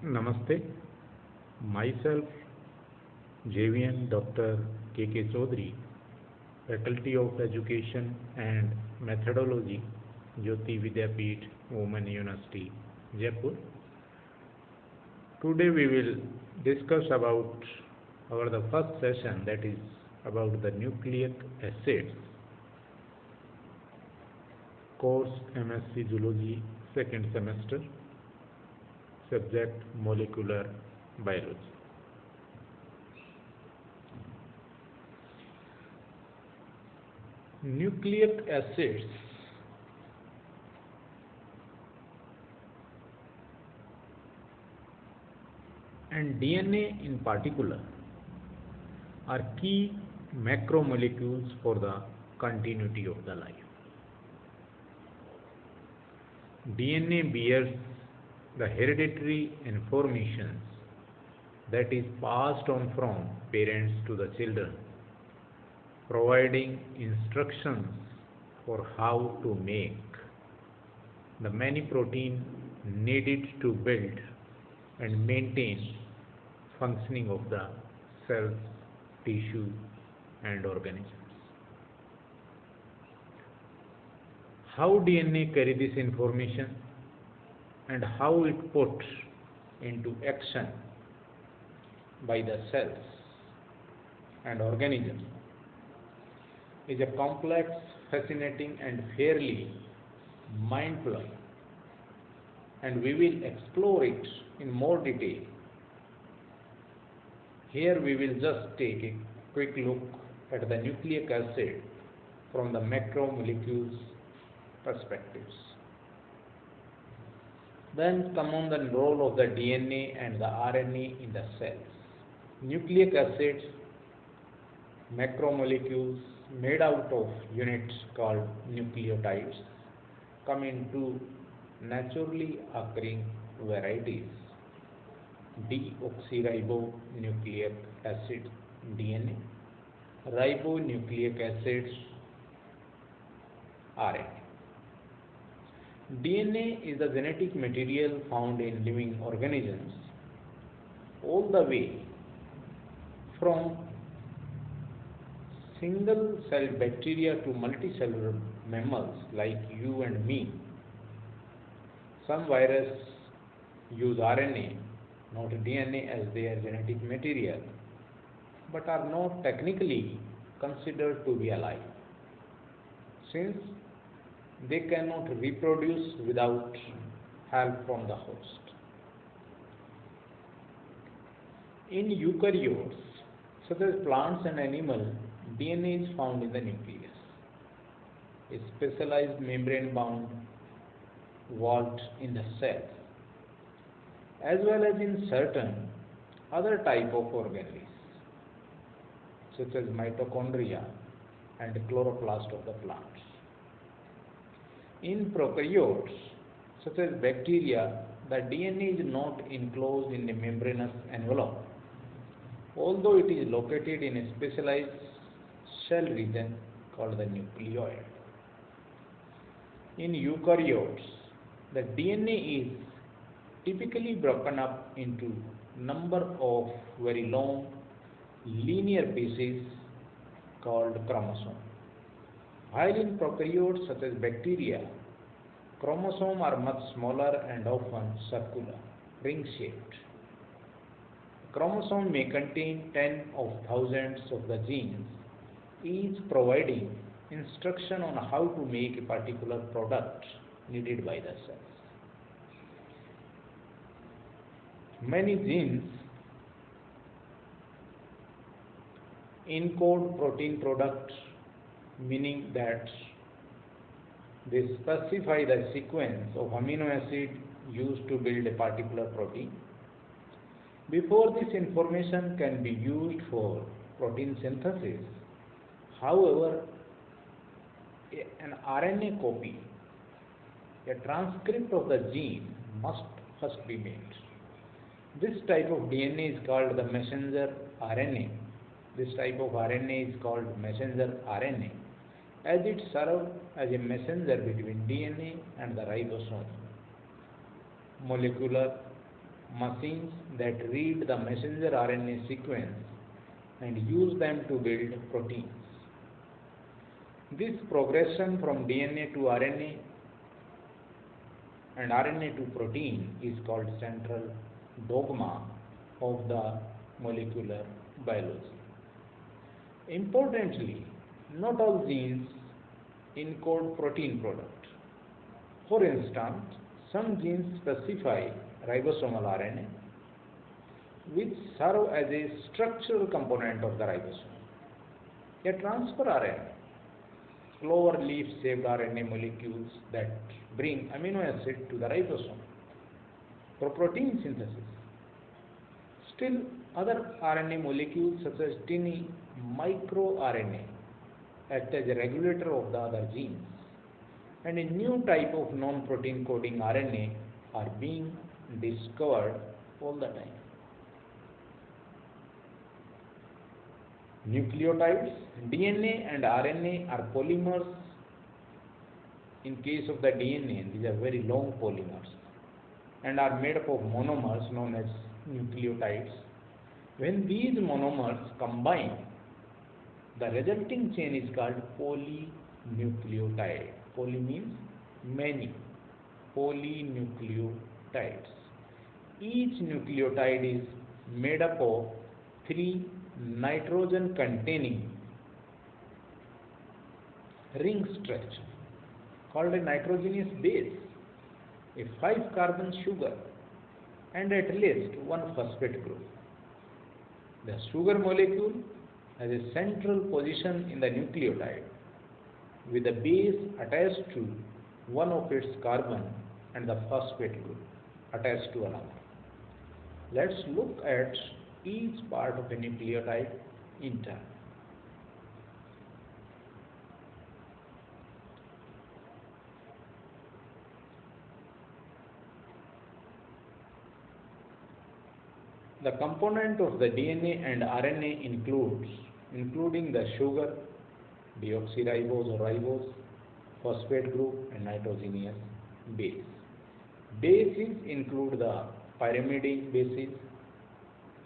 Namaste. Myself, JVN Dr. K.K. Chaudhary, Faculty of Education and Methodology, Jyoti Vidyapeeth, Women University, Jaipur. Today we will discuss about the first session, that is about the nucleic acids, course MSc Zoology, second semester, subject molecular biology. Nucleic acids and DNA in particular are key macromolecules for the continuity of the life. DNA bears the hereditary information that is passed on from parents to the children, providing instructions for how to make the many protein needed to build and maintain functioning of the cells, tissue and organisms. How DNA carry this information and how it put into action by the cells and organisms is a complex, fascinating and fairly mind-blowing, and we will explore it in more detail. Here we will just take a quick look at the nucleic acid from the macromolecules perspectives. Then come on the role of the DNA and the RNA in the cells. Nucleic acids, macromolecules made out of units called nucleotides, come in two naturally occurring varieties: deoxyribonucleic acid DNA, ribonucleic acids RNA. DNA is the genetic material found in living organisms all the way from single cell bacteria to multicellular mammals like you and me. Some viruses use RNA, not DNA, as their genetic material, but are not technically considered to be alive, since they cannot reproduce without help from the host. In eukaryotes, such as plants and animals, DNA is found in the nucleus, a specialized membrane-bound vault in the cell, as well as in certain other type of organelles, such as mitochondria and chloroplast of the plants. In prokaryotes, such as bacteria, the DNA is not enclosed in a membranous envelope, although it is located in a specialized cell region called the nucleoid. In eukaryotes, the DNA is typically broken up into number of very long linear pieces called chromosomes. While in prokaryotes such as bacteria, chromosomes are much smaller and often circular, ring-shaped. A chromosome may contain tens of thousands of the genes, each providing instruction on how to make a particular product needed by the cells. Many genes encode protein products, meaning that they specify the sequence of amino acid used to build a particular protein. Before this information can be used for protein synthesis, however, an RNA copy, a transcript of the gene, must first be made. This type of DNA is called the messenger RNA. This type of RNA is called messenger RNA, as it serves as a messenger between DNA and the ribosome. Molecular machines that read the messenger RNA sequence and use them to build proteins. This progression from DNA to RNA and RNA to protein is called central dogma of the molecular biology. Importantly, not all genes encode protein product. For instance, some genes specify ribosomal RNA, which serve as a structural component of the ribosome. A transfer RNA, clover leaf shaped RNA molecules that bring amino acid to the ribosome for protein synthesis. Still, other RNA molecules such as tiny microRNA act as a regulator of the other genes, and a new type of non-protein coding RNA are being discovered all the time. Nucleotides, DNA and RNA are polymers. In case of the DNA, these are very long polymers and are made up of monomers known as nucleotides. When these monomers combine, the resulting chain is called polynucleotide. Poly means many. Polynucleotides. Each nucleotide is made up of 3 nitrogen containing ring structure called a nitrogenous base, a 5 carbon sugar, and at least 1 phosphate group. The sugar molecule has a central position in the nucleotide with the base attached to one of its carbon and the phosphate group attached to another. Let's look at each part of a nucleotide in turn. The component of the DNA and RNA including the sugar, deoxyribose or ribose, phosphate group and nitrogenous base. Bases include the pyrimidine bases,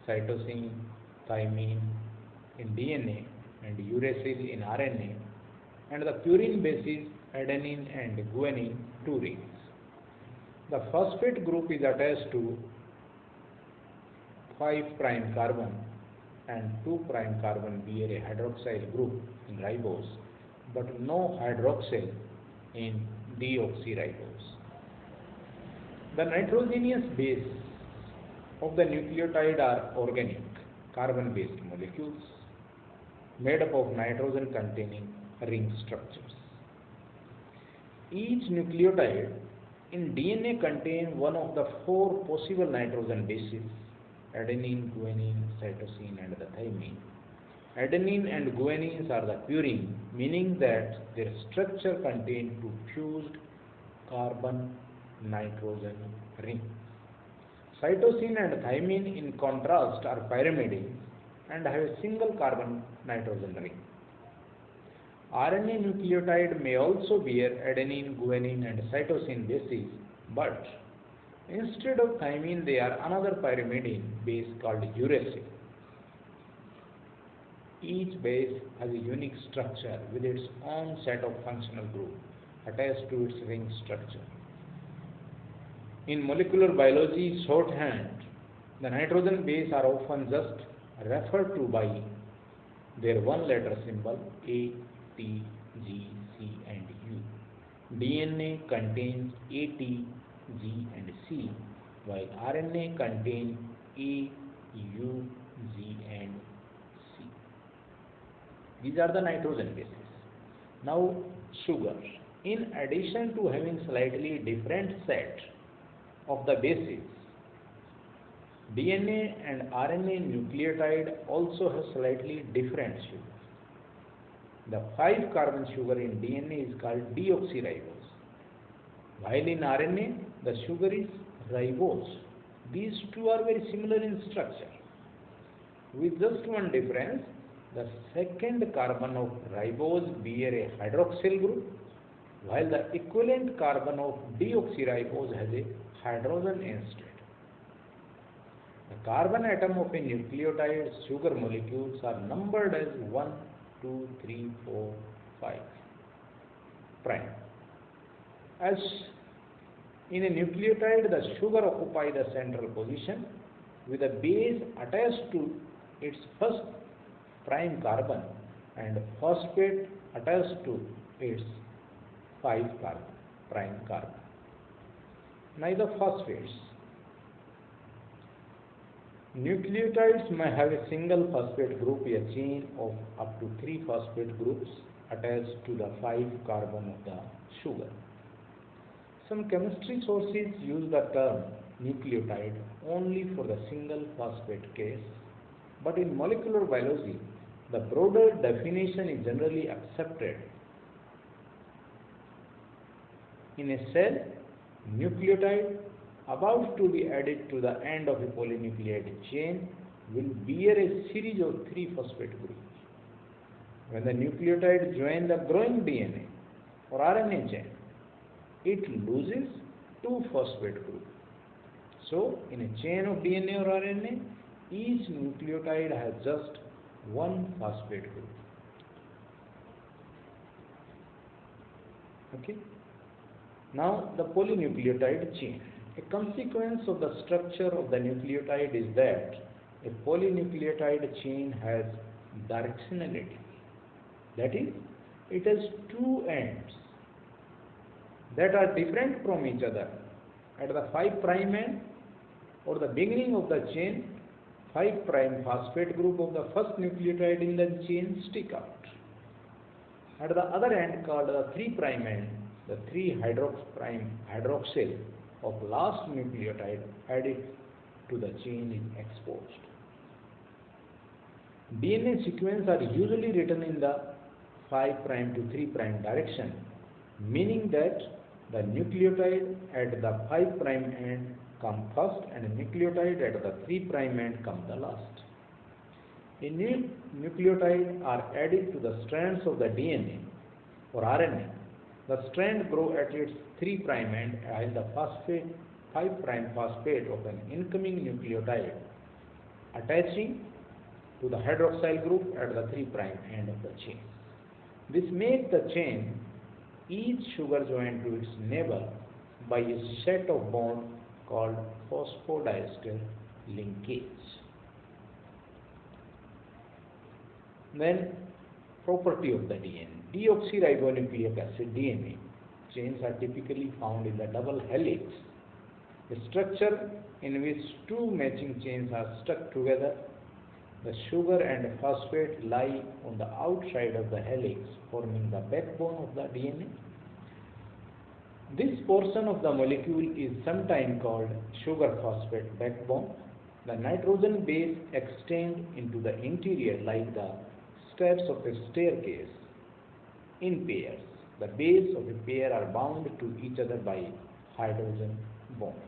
cytosine, thymine in DNA and uracil in RNA, and the purine bases adenine and guanine, 2 rings. The phosphate group is attached to 5' carbon and 2' carbon bear a hydroxyl group in ribose, but no hydroxyl in deoxyribose. The nitrogenous base of the nucleotide are organic, carbon-based molecules made up of nitrogen-containing ring structures. Each nucleotide in DNA contains one of the 4 possible nitrogen bases: adenine, guanine, cytosine, and the thymine. Adenine and guanines are the purine, meaning that their structure contains 2 fused carbon-nitrogen rings. Cytosine and thymine, in contrast, are pyrimidines and have a single carbon-nitrogen ring. RNA nucleotide may also bear adenine, guanine, and cytosine bases, but instead of thymine, they are another pyrimidine base called uracil. Each base has a unique structure with its own set of functional groups attached to its ring structure. In molecular biology shorthand, the nitrogen base are often just referred to by their 1-letter symbol A, T, G, C, and U. DNA contains A, T, G, and C, while RNA contains A, U, G, and C. These are the nitrogen bases. Now, sugar. In addition to having slightly different set of the bases, DNA and RNA nucleotide also have slightly different sugar. The 5 carbon sugar in DNA is called deoxyribose, while in RNA the sugar is ribose. These two are very similar in structure, with just one difference: the second carbon of ribose bear a hydroxyl group, while the equivalent carbon of deoxyribose has a hydrogen instead. The carbon atom of a nucleotide sugar molecules are numbered as 1, 2, 3, 4, 5 prime. As in a nucleotide, the sugar occupies the central position with a base attached to its first prime carbon and phosphate attached to its 5 carbon, prime carbon. Neither phosphates. Nucleotides may have a single phosphate group, a chain of up to 3 phosphate groups attached to the 5 carbon of the sugar. Some chemistry sources use the term nucleotide only for the single phosphate case, but in molecular biology, the broader definition is generally accepted. In a cell, nucleotide about to be added to the end of a polynucleotide chain will bear a series of 3 phosphate groups. When the nucleotide joins the growing DNA or RNA chain, it loses 2 phosphate groups. So, in a chain of DNA or RNA, each nucleotide has just 1 phosphate group. Okay. Now, the polynucleotide chain. A consequence of the structure of the nucleotide is that a polynucleotide chain has directionality. That is, it has 2 ends that are different from each other. At the 5 prime end or the beginning of the chain, 5 prime phosphate group of the first nucleotide in the chain stick out. At the other end, called the 3 prime end, the 3 hydroxyl of last nucleotide added to the chain is exposed. DNA sequences are usually written in the 5 prime to 3 prime direction, meaning that the nucleotide at the 5 prime end come first and the nucleotide at the 3 prime end come the last. A new nucleotide are added to the strands of the DNA or RNA. The strand grow at its 3 prime end while the 5 prime phosphate of an incoming nucleotide attaching to the hydroxyl group at the 3 prime end of the chain. This makes the chain each sugar joined to its neighbor by a set of bonds called phosphodiester linkage. Then, property of the DNA. Deoxyribonucleic acid DNA chains are typically found in the double helix, a structure in which 2 matching chains are stuck together. The sugar and phosphate lie on the outside of the helix, forming the backbone of the DNA. This portion of the molecule is sometimes called sugar phosphate backbone. The nitrogen base extends into the interior like the steps of a staircase in pairs. The base of a pair are bound to each other by hydrogen bonds.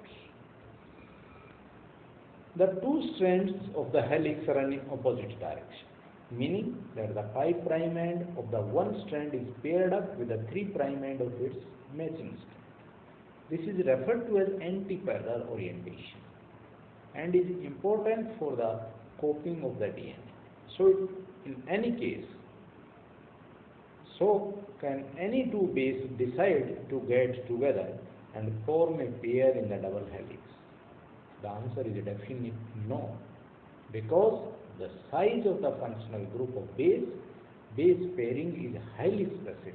The 2 strands of the helix run in opposite direction, meaning that the 5 prime end of the one strand is paired up with the 3 prime end of its matching strand. This is referred to as anti-parallel orientation and is important for the copying of the DNA. So, in any case, can any 2 bases decide to get together and form a pair in the double helix? The answer is a definite no, because the size of the functional group of base pairing is highly specific.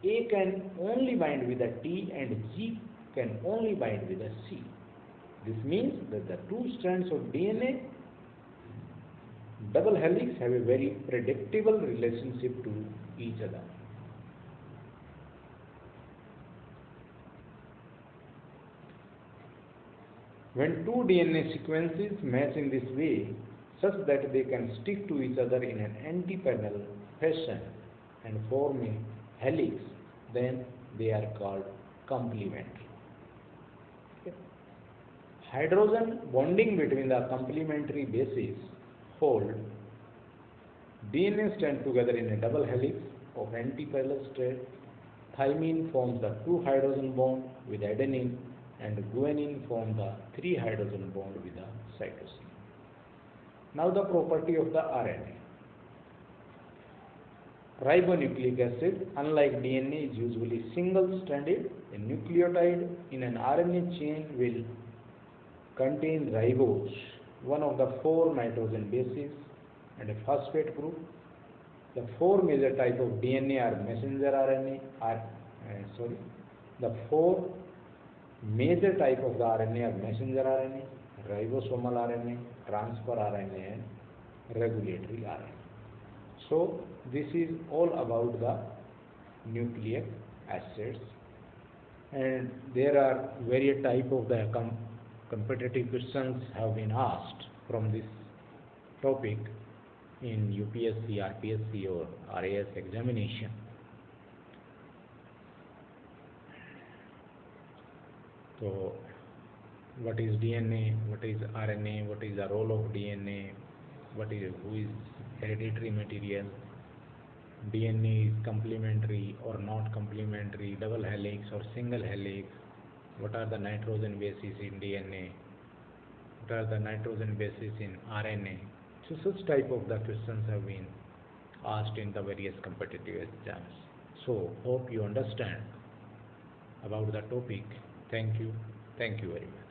A can only bind with a T and G can only bind with a C. This means that the 2 strands of DNA double helix have a very predictable relationship to each other. When 2 DNA sequences match in this way, such that they can stick to each other in an anti-parallel fashion and form a helix, then they are called complementary. Okay. Hydrogen bonding between the complementary bases hold DNA stand together in a double helix of anti-parallel state. Thymine forms the 2 hydrogen bond with adenine and guanine form the 3 hydrogen bond with the cytosine. Now the property of the RNA. Ribonucleic acid, unlike DNA, is usually single-stranded. A nucleotide in an RNA chain will contain ribose, one of the 4 nitrogen bases, and a phosphate group. The 4 major types of DNA are messenger RNA, the 4 major types of the RNA are messenger RNA, ribosomal RNA, transfer RNA, and regulatory RNA. So this is all about the nucleic acids, and there are various types of the competitive questions have been asked from this topic in UPSC, RPSC or RAS examination. So what is DNA, what is RNA, what is the role of DNA, who is hereditary material, DNA is complementary or not complementary, double helix or single helix, what are the nitrogen bases in DNA, what are the nitrogen bases in RNA. So such type of the questions have been asked in the various competitive exams. So hope you understand about the topic. Thank you very much.